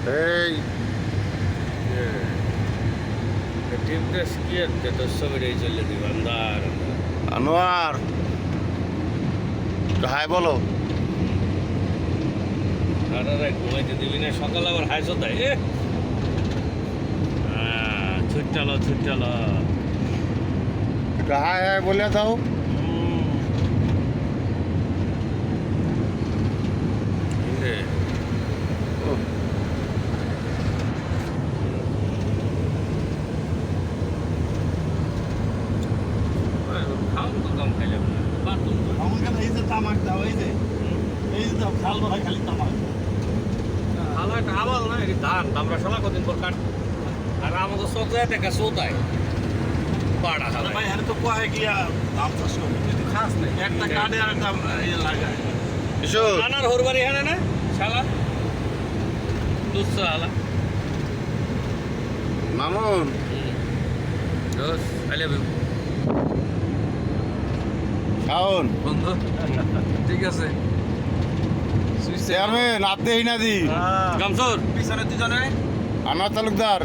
এই টিমটা স্কিয়ার যেটা সবাই চলে দিব আন্দার আনোয়ার হাই বলো। সারারাই ঘুমাইতে দিবি না, সকাল আবার হাইসো দেয় ছুটালো ছুটালো হাই হাই বলে দাও। খাও তো কম খাইলে বাথরুম আমাকে এই যে তামাক দাও, এই যে ঝাল বড়া খালি তামাক। ভালো একটা আবাল না, এটি ধান আমরা সলা কদিন পর কাট আর আমাদের চোখ যায় দেখা চৌতায় পাড়া খালা ভাই হ্যাঁ তো কোয়ায় গিয়া দাম চাষ করবে, খাস নেই একটা কার্ডে আর একটা ইয়ে লাগায়। কিছু নানার হরবারি হ্যাঁ না শালা দুধ শালা মামুন দোস আই লাভ ইউ শাওন বন্ধু ঠিক আছে চেয়ারম্যান আপনি না দি গামছর পিছনে দুজনে আনোয়ার তালুকদার